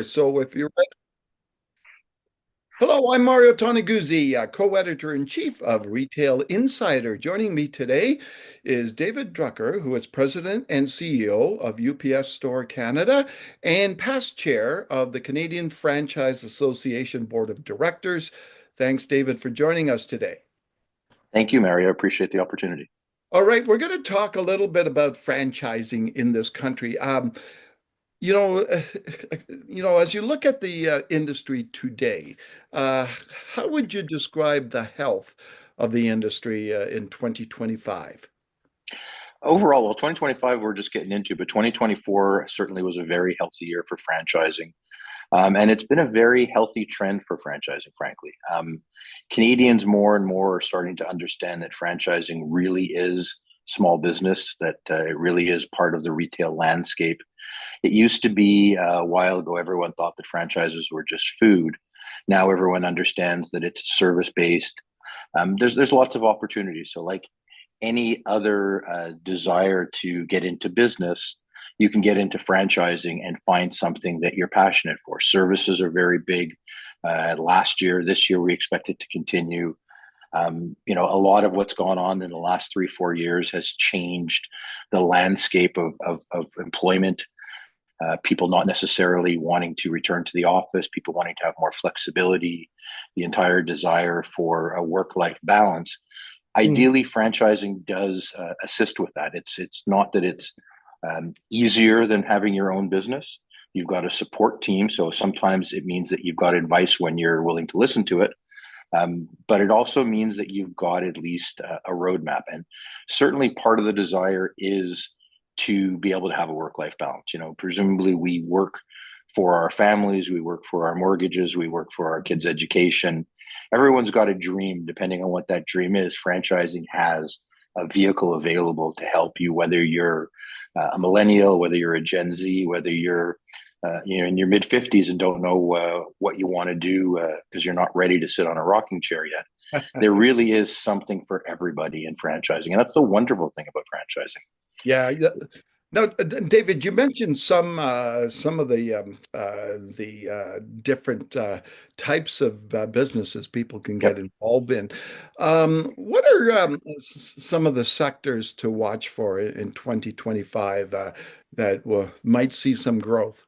So if you're Hello, I'm Mario Toneguzzi, co-editor-in-chief of Retail Insider. Joining me today is David Drucker, who is president and CEO of UPS Store Canada and past chair of the Canadian Franchise Association Board of Directors. Thanks, David, for joining us today. Thank you, Mary. I appreciate the opportunity. All right, we're going to talk a little bit about franchising in this country. You know, as you look at the industry today, uh, how would you describe the health of the industry in 2025? Overall, well, 2025 we're just getting into, but 2024 certainly was a very healthy year for franchising. And it's been a very healthy trend for franchising, frankly. Canadians more and more are starting to understand that franchising really is small business, that it really is part of the retail landscape. It used to be a while ago, everyone thought that franchises were just food. Now everyone understands that it's service based. There's lots of opportunities. So, like any other desire to get into business, you can get into franchising and find something that you're passionate for. Services are very big. Last year, this year, we expect it to continue. A lot of what's gone on in the last 3, 4 years has changed the landscape of employment. People not necessarily wanting to return to the office, people wanting to have more flexibility, the entire desire for a work-life balance. Mhm. Ideally, franchising does assist with that. It's not that it's easier than having your own business. You've got a support team, so sometimes it means that you've got advice when you're willing to listen to it. But it also means that you've got at least a roadmap. And certainly part of the desire is to be able to have a work-life balance. Presumably we work for our families, we work for our mortgages, we work for our kids' education. Everyone's got a dream, depending on what that dream is. Franchising has a vehicle available to help you, whether you're a millennial, whether you're a Gen Z, whether you're in your mid 50s and don't know what you want to do because you're not ready to sit on a rocking chair yet. There really is something for everybody in franchising, and that's the wonderful thing about franchising. Yeah. Now, David, you mentioned some of the different types of businesses people can get Yep. involved in. What are some of the sectors to watch for in 2025 that might see some growth?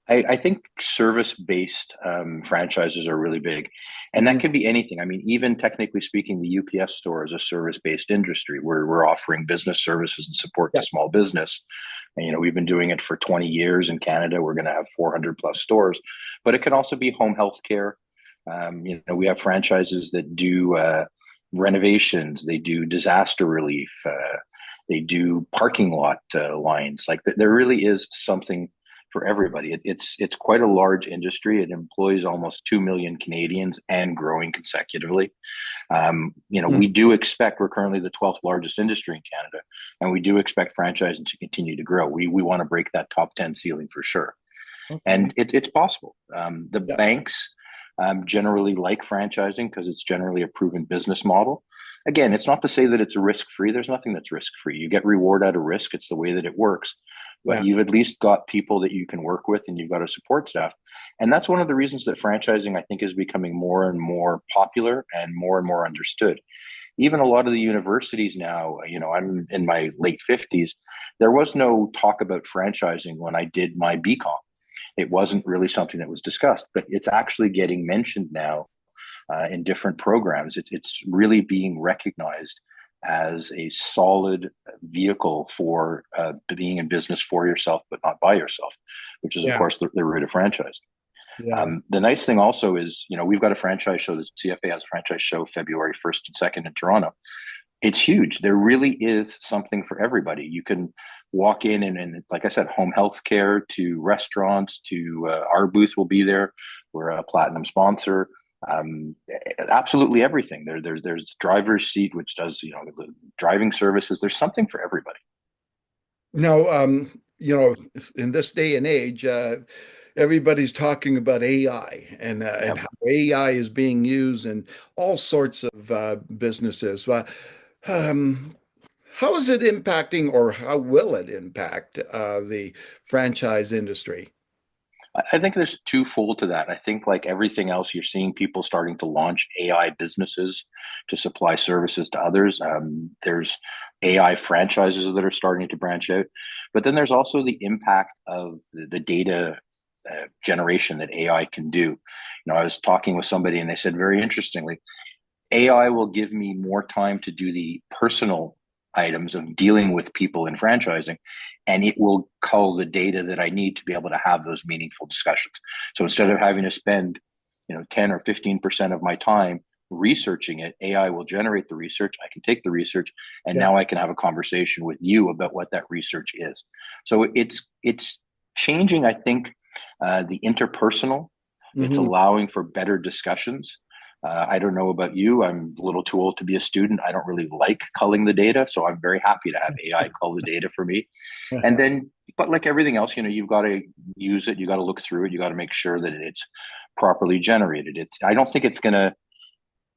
I think service-based franchises are really big, and that Mhm. can be anything. I mean, even technically speaking, the UPS store is a service-based industry where we're offering business services and support to Yeah. small business. And we've been doing it for 20 years in Canada. We're going to have 400 plus stores, but it can also be home health care. We have franchises that do renovations, they do disaster relief, they do parking lot lines. Like there really is something for everybody. It's quite a large industry. It employs almost 2 million Canadians and growing consecutively. We do expect we're currently the 12th largest industry in Canada, and we do expect franchising to continue to grow. We want to break that top 10 ceiling for sure, Okay. and it's possible. The Yeah. banks generally like franchising because it's generally a proven business model. Again, it's not to say that it's risk free. There's nothing that's risk free. You get reward out of risk. It's the way that it works. But Yeah. you've at least got people that you can work with and you've got a support staff. And that's one of the reasons that franchising, I think, is becoming more and more popular and more understood. Even a lot of the universities now, I'm in my late 50s. There was no talk about franchising when I did my BCom. It wasn't really something that was discussed, but it's actually getting mentioned now in different programs. It's really being recognized as a solid vehicle for being in business for yourself, but not by yourself, which is, of Yeah. course, the root of franchise. Yeah. The nice thing also is, we've got a franchise show. The CFA has a franchise show February 1st and 2nd in Toronto. It's huge. There really is something for everybody. You can walk in and like I said, home health care to restaurants to our booth will be there. We're a platinum sponsor. Um, Absolutely everything. There's driver's seat, which does the driving services. There's something for everybody. Now, in this day and age, everybody's talking about AI and Yeah. how AI is being used in all sorts of businesses. Um, how is it impacting, or how will it impact the franchise industry? I think there's twofold to that. I think, like everything else, you're seeing people starting to launch AI businesses to supply services to others. There's AI franchises that are starting to branch out, but then there's also the impact of the data generation that AI can do. I was talking with somebody, and they said very interestingly, AI will give me more time to do the personal items of dealing with people in franchising, and it will cull the data that I need to be able to have those meaningful discussions. So instead of having to spend 10 or 15% of my time researching it, AI will generate the research. I can take the research, and Yeah. now I can have a conversation with you about what that research is. So it's changing, I think, the interpersonal. It's Hmm. allowing for better discussions. I don't know about you. I'm a little too old to be a student. I don't really like culling the data, so I'm very happy to have AI cull the data for me. And then, but like everything else, you've got to use it. You got to look through it. You got to make sure that it's properly generated. I don't think it's going to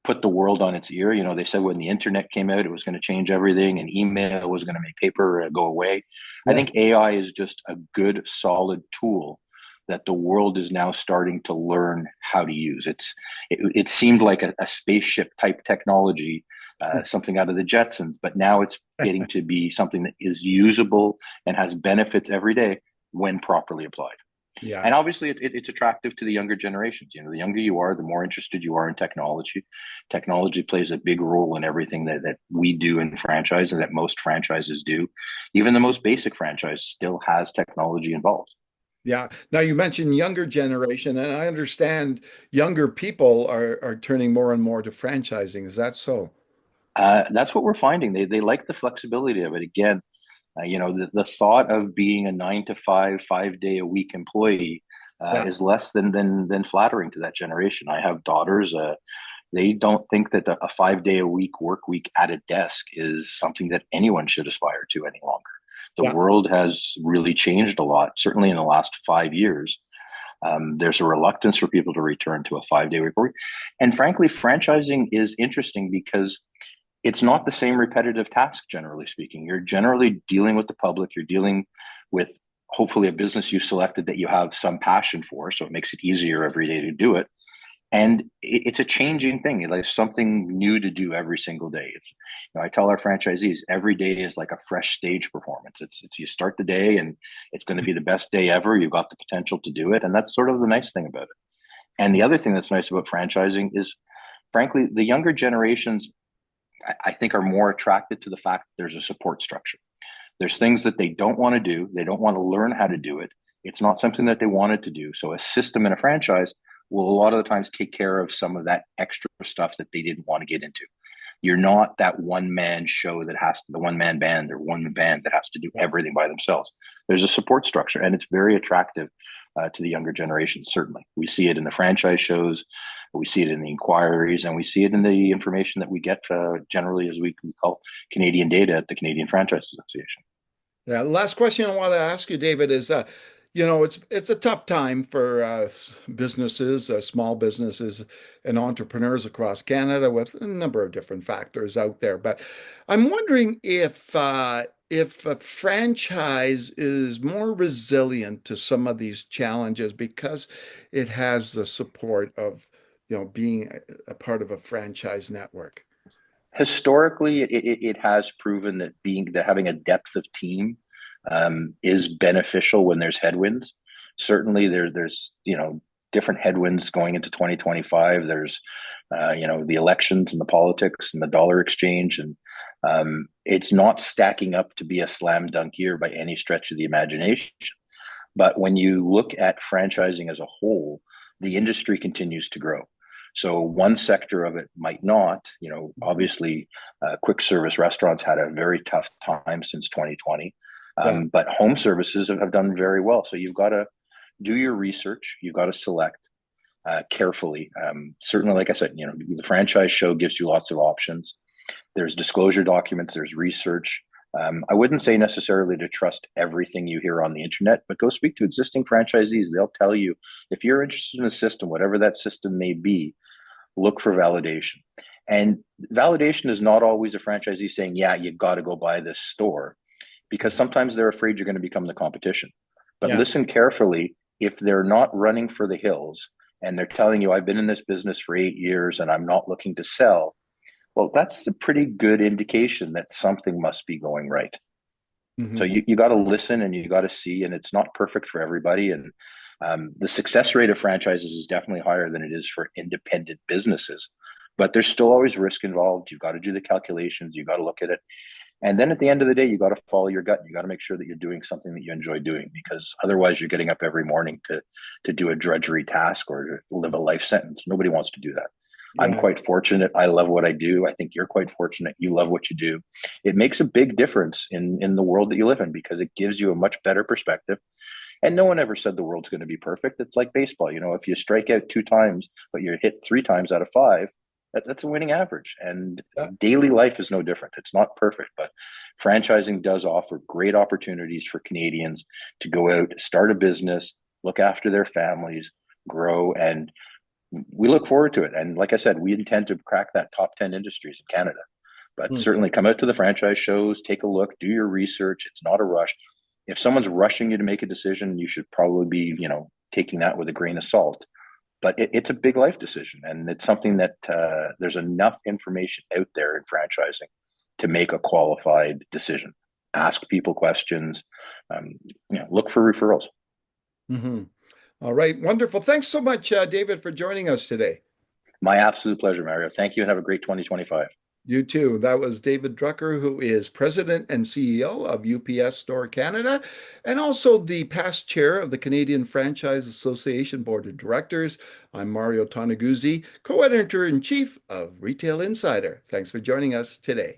put the world on its ear. They said when the internet came out, it was going to change everything, and email was going to make paper go away. I Yeah. think AI is just a good, solid tool that the world is now starting to learn how to use. It seemed like a spaceship type technology, something out of the Jetsons, but now it's getting to be something that is usable and has benefits every day when properly applied. Yeah. And obviously, it's attractive to the younger generations. The younger you are, the more interested you are in technology. Technology plays a big role in everything that we do in franchise and that most franchises do. Even the most basic franchise still has technology involved. Yeah. Now you mentioned younger generation, and I understand younger people are turning more and more to franchising. Is that so? That's what we're finding. They like the flexibility of it. Again, the thought of being a 9 to 5, 5 day a week employee Yeah. is less than flattering to that generation. I have daughters. They don't think that a 5 day a week work week at a desk is something that anyone should aspire to any longer. The Yeah. world has really changed a lot, certainly in the last 5 years. There's a reluctance for people to return to a 5 day week. And frankly, franchising is interesting because it's not the same repetitive task, generally speaking. You're generally dealing with the public, you're dealing with hopefully a business you selected that you have some passion for. So it makes it easier every day to do it. And it's a changing thing. Like something new to do every single day. I tell our franchisees every day is like a fresh stage performance. It's you start the day and it's going to be the best day ever. You've got the potential to do it. And that's sort of the nice thing about it. And the other thing that's nice about franchising is, frankly, the younger generations, I think, are more attracted to the fact that there's a support structure. There's things that they don't want to do. They don't want to learn how to do it. It's not something that they wanted to do. So a system in a franchise will a lot of the times take care of some of that extra stuff that they didn't want to get into. You're not that one man show that has the one man band or one band that has to do everything by themselves. There's a support structure, and it's very attractive to the younger generation. Certainly, we see it in the franchise shows, we see it in the inquiries, and we see it in the information that we get generally as we call Canadian data at the Canadian Franchise Association. Yeah. The last question I want to ask you, David, is it's a tough time for businesses, small businesses, and entrepreneurs across Canada with a number of different factors out there. But I'm wondering if a franchise is more resilient to some of these challenges because it has the support of, being a part of a franchise network. Historically, it has proven that having a depth of team is beneficial when there's headwinds. Certainly, there's different headwinds going into 2025. There's the elections and the politics and the dollar exchange, and it's not stacking up to be a slam dunk year by any stretch of the imagination. But when you look at franchising as a whole, the industry continues to grow. So one sector of it might not. Mhm. Obviously, quick service restaurants had a very tough time since 2020, Yeah. but home services have done very well. So you've got to do your research. You've got to select carefully. Certainly, like I said, the franchise show gives you lots of options. There's disclosure documents, there's research. I wouldn't say necessarily to trust everything you hear on the internet, but go speak to existing franchisees. They'll tell you if you're interested in a system, whatever that system may be, look for validation. And validation is not always a franchisee saying, yeah, you got to go buy this store, because sometimes they're afraid you're going to become the competition. But Yeah. listen carefully. if they're not running for the hills and they're telling you, I've been in this business for 8 years and I'm not looking to sell, well, that's a pretty good indication that something must be going right. So Hmm. you got to listen and you got to see, and it's not perfect for everybody. And the success rate of franchises is definitely higher than it is for independent businesses, but there's still always risk involved. You've got to do the calculations, you got to look at it. And then at the end of the day, you got to follow your gut. You got to make sure that you're doing something that you enjoy doing, because otherwise you're getting up every morning to do a drudgery task or to live a life sentence. Nobody wants to do that. I'm Yeah. quite fortunate. I love what I do. I think you're quite fortunate. You love what you do. It makes a big difference in the world that you live in, because it gives you a much better perspective. And no one ever said the world's going to be perfect. It's like baseball. If you strike out 2 times, but you're hit 3 times out of five, that's a winning average. And Yeah. daily life is no different. It's not perfect, but franchising does offer great opportunities for Canadians to go out, start a business, look after their families, grow, and we look forward to it. And like I said, we intend to crack that top 10 industries in Canada. But Mhm. certainly come out to the franchise shows, take a look, do your research. It's not a rush. If someone's rushing you to make a decision, you should probably be, taking that with a grain of salt. But it's a big life decision, and it's something that there's enough information out there in franchising to make a qualified decision. Ask people questions, um, look for referrals. Hmm. All right. Wonderful. Thanks so much, David, for joining us today. My absolute pleasure, Mario. Thank you, and have a great 2025. You too. That was David Drucker, who is president and CEO of UPS Store Canada, and also the past chair of the Canadian Franchise Association Board of Directors. I'm Mario Toneguzzi, co-editor in chief of Retail Insider. Thanks for joining us today.